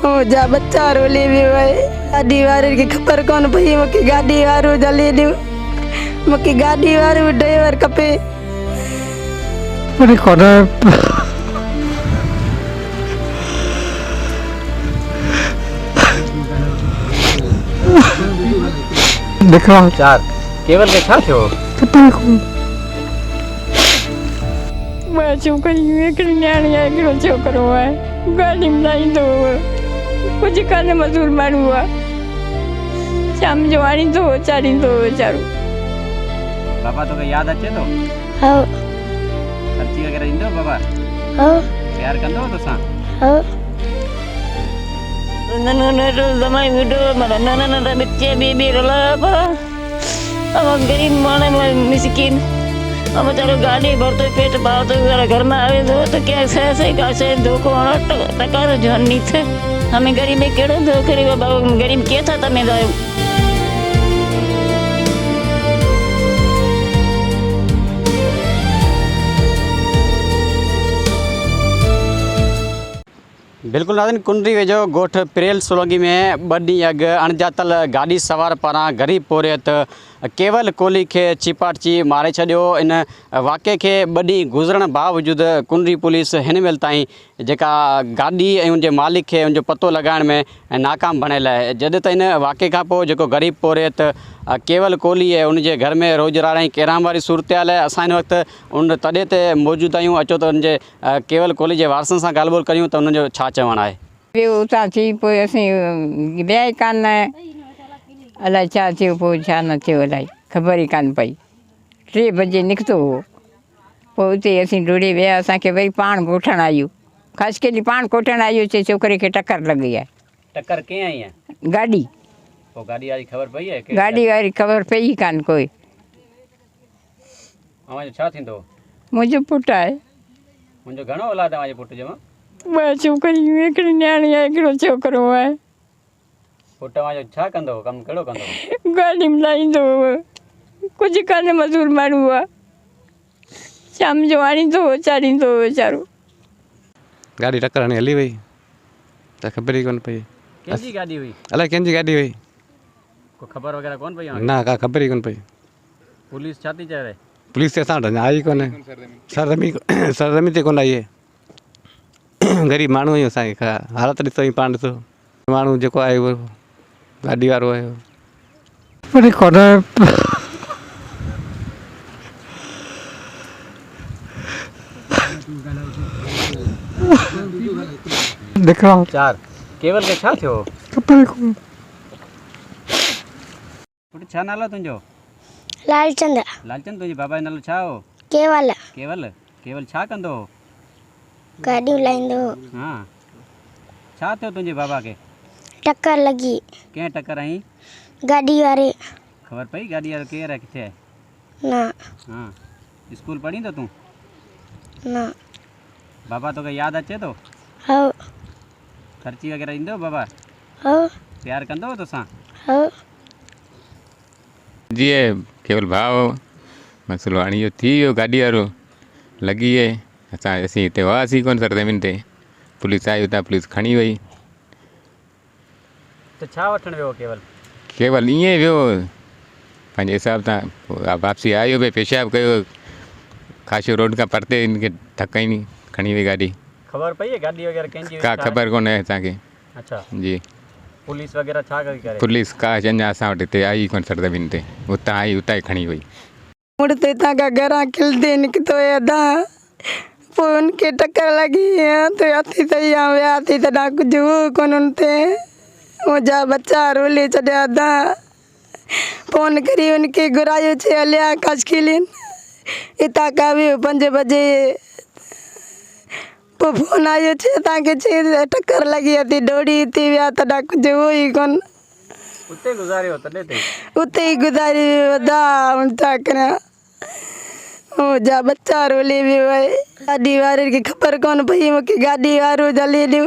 जा बच्चा रोली भी वही गाड़ी वारे की खबर कौन पई मूंखे गाड़ी वारो जल्दी ॾियो मूंखे गाड़ी वारो ड्राइवर खपे अरे कौन देखो चार केवल के छा थियो मैं छोकरी हिकिड़ी न्याणी आहे हिकिड़ो छोकिरो आहे गाॾी में लाहींदो हुओ कुझु कान मज़दूर माण्हू आहे शाम जो आणींदो हुओ चाढ़ींदो हुओ वीचारो बाबा तोखे यादि अचे थो हाँ ख़र्ची वग़ैरह ईंदो बाबा हाँ प्यार कंदो तोसां हाँ नन्ढो समय विडो माना नन्ढा बच्चे बेबी रोला अब गरीब माण्हू मिसकिन अब बेचारो गाड़ी भरतो पेट पावतो घर में आवे तो क्या सही का से धोखो टका तो जान नहीं थे हमें गरीब में केड़ो धोखे बाबा गरीब के था तमे जायो बिल्कुल नाज़रीन कुंडरी वेझो गोठ पिरेल सोलंगी में 2 ॾींहं अॻु अणॼातल गाॾी सवार पारां ग़रीब पोरियत केवल कोहली के चिपाटची मारे छॾियो। इन वाक़े के 2 ॾींहं गुज़रण बावजूदि कुंडरी पुलिस हिन महिल ताईं जेका गाॾी ऐं उनजे मालिक खे उनजो पतो लॻाइण में नाकाम बणियल आहे। जॾहिं त इन वाक़े खां पोइ जेको ग़रीब पोरियत केवल कोहली आहे उनजे घर में रोज़गार ऐं कैराम वारी सूरत आहे। असां हिन वक़्तु उन तॾे ते मौजूदु आहियूं। अचो त उनजे केवल कोहली जे वारसनि सां ॻाल्हि ॿोल करियूं त उनजो छा चवणु आहे। ॿियो उतां थी पोइ असीं विया ई कान अलाए छा थियो पोइ छा न थियो अलाए ख़बर ई कान पई 3 बजे निकितो हो पोइ उते असीं डोड़े विया असांखे वरी पाण ॻोठण आहियूं ख़ासि करे पाण कोठण आहियूं चए छोकिरे खे टकर लॻी आहे। टक्कर कीअं आई आहे गाॾी पोइ गाॾी वारी ख़बर पई आहे गाॾी वारी ख़बर पई ई कान कोई तव्हांजो छा थींदो मुंहिंजो पुटु आहे। मुंहिंजो घणो औलाद तव्हांजे पुट जो 2 छोकिरियूं हिकिड़ी न्याणी आहे हिकिड़ो छोकिरो आहे। पुट तव्हांजो छा कंदो कमु कहिड़ो कंदो गाॾी में लाहींदो हुओ कुझु कान मज़दूर माण्हू आहे शाम जो आणींदो हुओ चाढ़ींदो हुओ वीचारो गाड़ी टक्कर हणी हली वई त ख़बर ई कोन पई कंहिंजी गाॾी हुई अलाए कंहिंजी गाॾी हुई को ख़बर वग़ैरह कोन पई ना का ख़बर ई कोन पई पुलिस छा थी चवे पुलिस ते असां वटि अञा आई कोन्हे सरज़मी ते कोन आई आहे ग़रीब माण्हू आहियूं असांखे हालत ॾिसो ई पाण ॾिसो माण्हू जेको आहे उहो गाॾी वारो आहे अरे कौन देखो चार केवल के छा थियो खबर को पुट छा नालो तुंहिंजो लालचंद लालचंद तुंहिंजे बाबा जो नालो छा हो केवल केवल केवल छा कंदो हो गाॾियूं लाहींदो हाँ छा थियो तुंहिंजे बाबा खे टक्कर लॻी कंहिं टक्कर आई गाॾी वारे ख़बर पई गाॾी वारो केरु आहे किथे आहे न हाँ स्कूल पढ़ींदो तूं न बाबा तोखे यादि अचे थो हाँ ख़र्ची वग़ैरह ईंदो बाबा हाँ प्यार कंदो हो तोसां हाँ जीअं केवल भाउ मसइलो हाणे इहो थी वियो गाॾी वारो लॻी आहे असीं हिते हुआसीं कोन सरज़मीन ते पुलिस आई हुतां पुलिस खणी वई त छा वठणु वियो केवल केवल ईअं वियो पंहिंजे हिसाब सां पोइ वापसी आयो भई पेशाब कयो खाशो रोड खां परते हिनखे थकाईनी खणी वई गाॾी ख़बर पई आहे गाॾी वग़ैरह कंहिंजी का ख़बर कोन्हे असांखे अच्छा जी पुलिस वग़ैरह छा कई करे पुलिस का अञा असां वटि हिते आई कोन सरज़मीन ते उतां आई उतां ई खणी वई मुड़ते हितां खां घरां खिलंदे निकितो अदा पोइ उनखे टक्कर लॻी तो हथी सही विया थी तॾहिं कुझु हुओ कोन उन ते मुंहिंजा बच्चा रोले छॾिया अदा फ़ोन करी उनखे घुरायो छे हलिया काशकिलिन हितां खां बि 5 बजे पोइ फ़ोन आयो छे तव्हांखे छे टक्कर लॻी थी डोड़ी थी विया तॾहिं कुझु हुओ ई कोन उते गुज़ारियो तॾहिं ते उते ही गुज़ारी अदा छा करियां मुंहिंजा बच्चा रोली भी वही गाॾी वारे खे ख़बर कोन पई मूंखे गाॾी वारो जल्दी ॾियो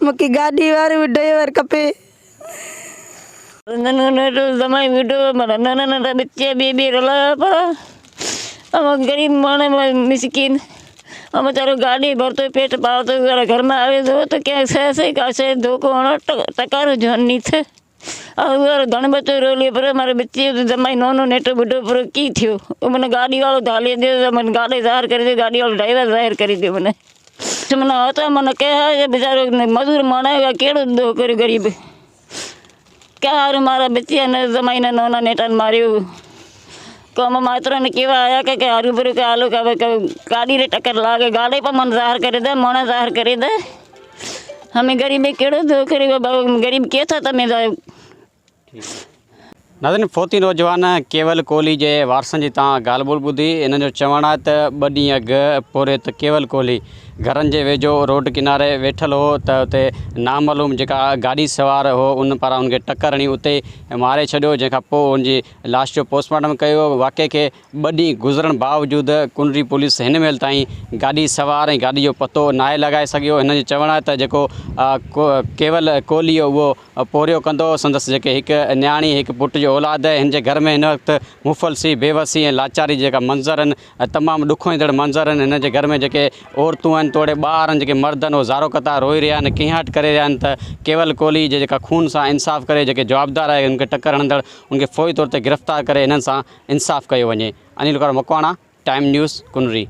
मूंखे गाॾी वारो ड्राइवर खपे नन्ढो समय विडो माना नन्ढा बच्चे बेबी रोला अब गरीब माण्हू मिसकिन अब बेचारो गाड़ी भरतो पेट पावतो घर में आवे तो क्या से कासे धोको टकार जोनी थे और घण बच्चो रोली पर मारे बच्चे जमाई नोनो नेटो बुढ़ो पर की थियो मैंने गाड़ी वालों धाली दे मैंने गाड़ी जाहिर कर दी गाड़ी वालों ड्राइवर जाहिर कर दी मैंने होता मैंने कहा बेचारो मजदूर मानेगा केड़ो दो कर गरीब क्या हार मारा बच्चे ने जमाई ने नोना नेटा मारियो कम मात्रा ने केवा आया कि हारू भरू के आलू का गाड़ी रे टक्कर लागे गाड़ी पर मन जाहिर करे दे मोना जाहिर करे दे हमें गरीबी केड़ो दो करे गरीब के था तमें नाज़रीन फोती नौजवान केवल कोहली जे वारसनि जी तव्हां ॻाल्हि ॿोल ॿुधी इन्हनि जो चवणु आहे त ॿ ॾींहं अॻु पोरे त केवल कोहली घरनि जे वेझो रोड किनारे वेठल हो त उते नामालूम जेका गाॾी सवार हो उन पारां उनखे टक्कर हणी उते मारे छॾियो जंहिंखां पोइ उनजी लाश जो पोस्टमार्टम कयो वाक़े खे 2 ॾींहं गुज़रण बावजूदि कुनरी पुलिस हिन महिल ताईं गाॾी सवार ऐं गाॾी जो पतो नाहे लॻाए सघियो हिन जो चवणु आहे त जेको केवल कोहली उहो पोरियो कंदो संदसि जेके हिकु न्याणी हिकु पुट जो औलाद हिन जे घर में हिन वक़्तु मुफ़लसी बेवसी ऐं लाचारी जेका मंज़र आहिनि तमामु ॾुखो ईंदड़ मंज़र आहिनि हिन जे घर में जेके औरतूं आहिनि तोड़े ॿार आहिनि जेके मर्द आहिनि उहे ज़ारो क़तार रोई रहिया आहिनि कीहाट करे रहिया आहिनि त केवल कोहली जे जेका खून सां इंसाफ़ करे जेके जवाबदार आहे उनखे टक्कर हणंदड़ उनखे फ़ौरी तौर ते गिरफ़्तार करे हिननि सां इंसाफ़ कयो वञे। अनिल कुमार मकवाणा, टाइम न्यूज़, कुनरी।